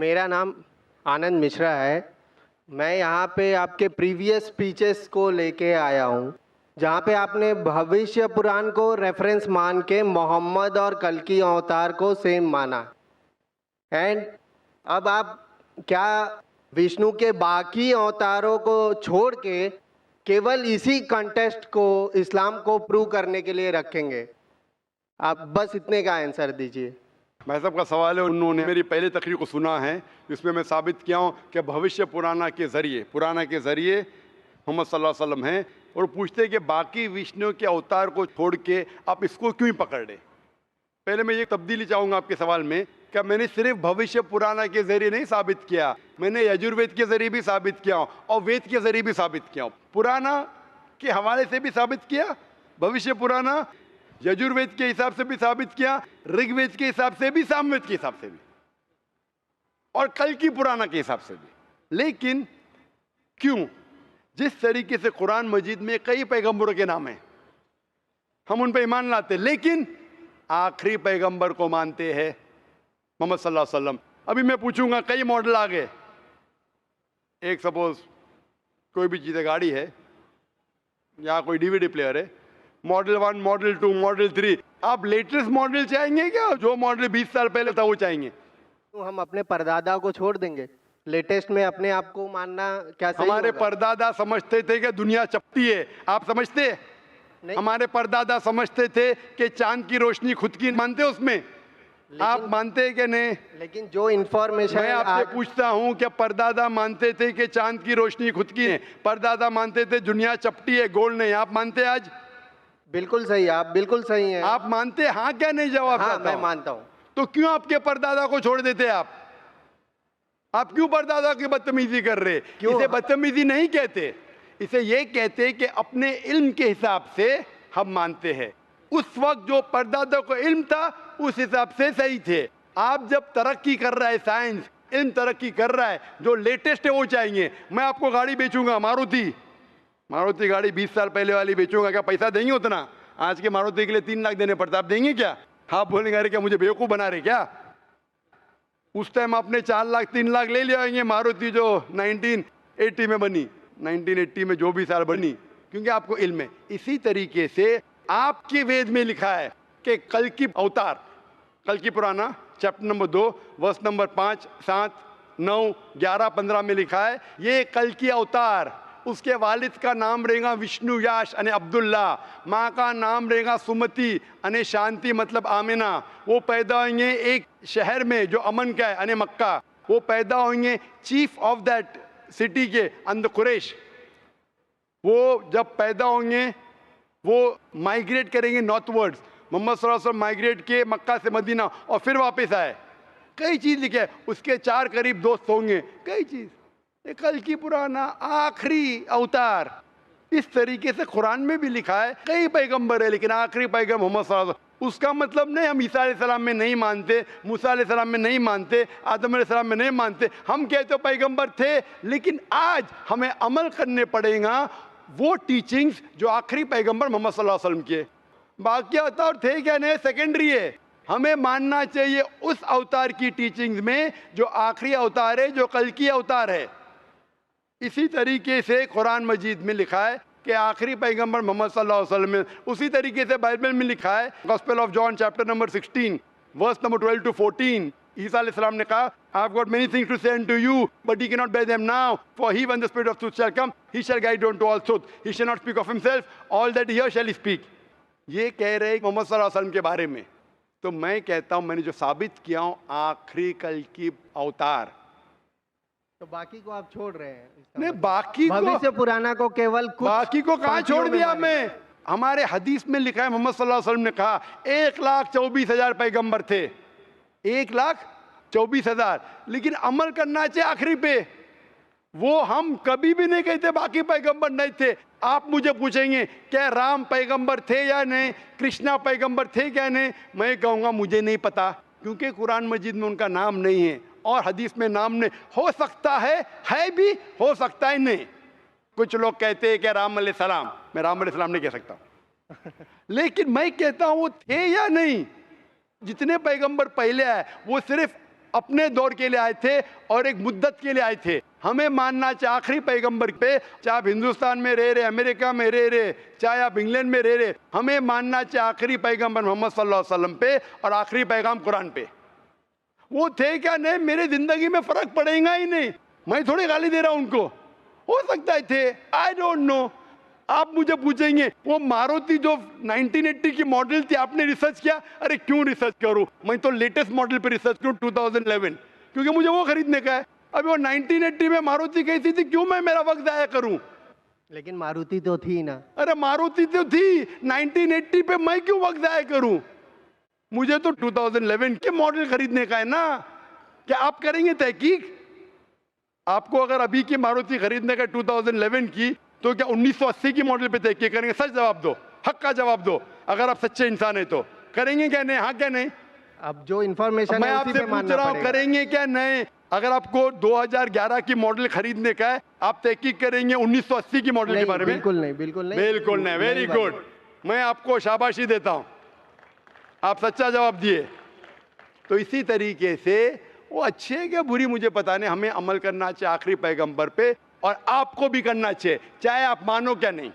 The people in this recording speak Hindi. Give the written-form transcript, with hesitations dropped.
मेरा नाम आनंद मिश्रा है। मैं यहाँ पे आपके प्रीवियस स्पीचेस को लेके आया हूँ, जहाँ पे आपने भविष्य पुराण को रेफरेंस मान के मोहम्मद और कल्कि अवतार को सेम माना। एंड अब आप क्या विष्णु के बाकी अवतारों को छोड़ के केवल इसी कंटेस्ट को इस्लाम को प्रूव करने के लिए रखेंगे? आप बस इतने का आंसर दीजिए। भाई साहब का सवाल है, उन्होंने मेरी पहली तकरीर को सुना है, जिसमें मैं साबित किया हूँ कि भविष्य पुराना के ज़रिए मोहम्मद सल्लल्लाहु अलैहि वसल्लम हैं, और पूछते हैं कि बाकी विष्णु के अवतार को छोड़ के आप इसको क्यों पकड़ रहे। पहले मैं ये तब्दीली चाहूँगा आपके सवाल में, क्या मैंने सिर्फ भविष्य पुराना के ज़रिए नहीं साबित किया, मैंने यजुर्वेद के ज़रिए भी साबित किया और वेद के ज़रिए भी साबित किया। पुराना के हवाले से भी साबित किया, भविष्य पुराना यजुर्वेद के हिसाब से भी साबित किया, ऋग्वेद के हिसाब से भी, सामवेद के हिसाब से भी, और कल्कि पुराना के हिसाब से भी। लेकिन क्यों? जिस तरीके से कुरान मजीद में कई पैगंबरों के नाम हैं, हम उन पर ईमान लाते, लेकिन आखिरी पैगंबर को मानते हैं, मोहम्मद सल्लल्लाहु अलैहि वसल्लम। अभी मैं पूछूंगा, कई मॉडल आ गए। एक सपोज कोई भी चीज़ है, गाड़ी है या कोई डीवीडी प्लेयर है, मॉडल 1, मॉडल 2, मॉडल 3। आप लेटेस्ट मॉडल चाहेंगे क्या? जो मॉडल 20 साल पहले था वो चाहेंगे? तो हम अपने परदादा को छोड़ देंगे? लेटेस्ट में अपने आप को मानना क्या सही हमारे होगा? परदादा समझते थे कि दुनिया चपटी है, आप समझते? नहीं। हमारे परदादा समझते थे कि चांद की रोशनी खुद की, मानते उसमें? आप मानते हैं कि नहीं? लेकिन जो इंफॉर्मेशन मैं आपसे पूछता हूं कि परदादा मानते थे कि चांद की रोशनी खुद की है, परदादा मानते थे दुनिया चपटी है, गोल नहीं। आप मानते? आज बिल्कुल सही, आप बिल्कुल सही हैं। आप मानते? हाँ क्या नहीं? जवाब। हाँ, मैं मानता हूँ। तो क्यों आपके परदादा को छोड़ देते? आप क्यों परदादा की बदतमीजी कर रहे? इसे बदतमीजी नहीं कहते, इसे ये कहते कि अपने इल्म के हिसाब से हम मानते हैं। उस वक्त जो परदादा को इल्म था उस हिसाब से सही थे। आप जब तरक्की कर रहा है, साइंस इल्म तरक्की कर रहा है, जो लेटेस्ट है वो चाहिए। मैं आपको गाड़ी बेचूंगा, मारुति गाड़ी 20 साल पहले वाली बेचूंगा, क्या पैसा देंगे उतना? आज के मारुति के लिए 3 लाख देने पड़ता, आप देंगे क्या? आप बोलेंगे अरे क्या मुझे बेवकूफ़ बना रहे क्या? उस टाइम आपने 4 लाख 3 लाख ले लिया मारुति जो 1980 में बनी, 1980 में जो भी साल बनी, क्योंकि आपको इल्म है। इसी तरीके से आपके वेद में लिखा है कि कल्कि अवतार, कल्कि पुराना चैप्टर नंबर 2 वर्स नंबर 5, 7, 9, 11, 15 में लिखा है ये कल्कि अवतार। उसके वालिद का नाम रहेगा विष्णु याश अने अब्दुल्ला, माँ का नाम रहेगा सुमति अने शांति मतलब आमिना। वो पैदा होंगे एक शहर में जो अमन का है अने मक्का। वो पैदा होंगे चीफ ऑफ दैट सिटी के अंदर कुरैश। वो जब पैदा होंगे वो माइग्रेट करेंगे नॉर्थवर्ड्स। मोहम्मद सल्लल्लाहु अलैहि वसल्लम माइग्रेट किए मक्का से मदीना और फिर वापस आए। कई चीज़ लिखे है, उसके 4 करीब दोस्त होंगे, कई चीज़। कल्कि पुराना आखिरी अवतार, इस तरीके से कुरान में भी लिखा है। कई पैगंबर है लेकिन आखिरी पैगंबर मोहम्मद सल्लल्लाहु अलैहि वसल्लम। उसका मतलब नहीं हम ईसा अलैहिस्सलाम में नहीं मानते, मूसा अलैहिस्सलाम में नहीं मानते, आदम अलैहिस्सलाम में नहीं मानते। हम कहते पैगंबर थे, लेकिन आज हमें अमल करने पड़ेगा वो टीचिंग्स जो आखिरी पैगंबर मोहम्मद सल्लल्लाहु अलैहि वसल्लम के। बाकी अवतार थे क्या नहीं, सेकेंडरी है। हमें मानना चाहिए उस अवतार की टीचिंग्स में जो आखिरी अवतार है, जो कल्कि अवतार है। इसी तरीके से कुरान मजीद में लिखा है कि आखिरी पैगंबर मोहम्मद सल्लल्लाहु अलैहि वसल्लम है। उसी तरीके से बाइबल में लिखा है, gospel of John chapter number 16 verse number 12 to 14, ईसा अलैहिस्सलाम ने कहा I have got many things to say to you but you can not bear them now, for he when the spirit of truth shall come he shall guide you to all truth, he shall not speak of himself, all that hear shall speak. ये कह रहे हैं मोहम्मद सल्लल्लाहु अलैहि वसल्लम के बारे में। तो मैं कहता हूँ, मैंने जो साबित किया हूँ आखिरी कल्कि अवतार, तो बाकी को आप छोड़ रहे हैं? नहीं, बाकी को, भविष्य पुराना को केवल कुछ बाकी को कहाँ छोड़ दिया मैं? हमारे हदीस में लिखा है मोहम्मद सल्लल्लाहु अलैहि वसल्लम ने कहा 1,24,000 पैगंबर थे, 1,24,000, लेकिन अमल करना चाहिए आखिरी पे। वो हम कभी भी नहीं कहते बाकी पैगंबर नहीं थे। आप मुझे पूछेंगे क्या राम पैगंबर थे या नहीं, कृष्णा पैगंबर थे क्या नहीं, मैं कहूँगा मुझे नहीं पता, क्योंकि कुरान मजीद में उनका नाम नहीं है और हदीस में नाम नहीं। हो सकता है भी, हो सकता है नहीं। कुछ लोग कहते हैं कि राम अलैहिस्सलाम, मैं राम अलैहिस्सलाम नहीं कह सकता लेकिन मैं कहता हूँ वो थे या नहीं। जितने पैगंबर पहले आए वो सिर्फ अपने दौर के लिए आए थे और एक मुद्दत के लिए आए थे। हमें मानना चाहिए आखिरी पैगंबर पे, चाहे आप हिंदुस्तान में रह रहे, अमेरिका में रह रहे, चाहे आप इंग्लैंड में रह रहे, हमें मानना चाहिए आखिरी पैगंबर मोहम्मद सल्लल्लाहु अलैहि वसल्लम पे और आखिरी पैगाम कुरान पे। वो थे क्या नहीं, मेरे जिंदगी में फर्क पड़ेगा ही नहीं। मैं थोड़ी गाली दे रहा हूं उनको, हो सकता है थे, आई डोंट नो। आप मुझे पूछेंगे वो मारुति जो 1980 की मॉडल थी आपने रिसर्च किया? अरे क्यों रिसर्च करूं, मैं तो लेटेस्ट मॉडल पे रिसर्च करूं 2011, क्योंकि मुझे वो खरीदने का है। अभी वो 1980 में मारुति कैसी थी, क्यों मैं मेरा वक्त जाया करूं? लेकिन मारुति तो थी ना। अरे मारुति तो थी 1980 पे, मैं क्यों वक्त जाया करूं? मुझे तो 2011 के मॉडल खरीदने का है ना। क्या आप करेंगे तहकीक? आपको अगर अभी की मारुति खरीदने का 2011 की, तो क्या 1980 की मॉडल पे तहकीक करेंगे? सच जवाब दो, हक का जवाब दो। अगर आप सच्चे इंसान है तो करेंगे क्या नहीं? हाँ क्या नहीं? अब जो इंफॉर्मेशन मैं है उसी आपसे पे पूछ मानना रहा हूं, पड़ेगा। करेंगे क्या नहीं? अगर आपको 2011 की मॉडल खरीदने का है, आप तहकीक करेंगे 1980 की मॉडल के नहीं, बारे में? बिल्कुल नहीं, बिल्कुल नहीं, बिल्कुल नहीं। वेरी भाई। गुड, मैं आपको शाबाशी देता हूं, आप सच्चा जवाब दिए। तो इसी तरीके से वो अच्छे है क्या बुरी मुझे पता नहीं, हमें अमल करना चाहिए आखिरी पैगंबर पे, और आपको भी करना चाहिए, चाहे आप मानो क्या नहीं।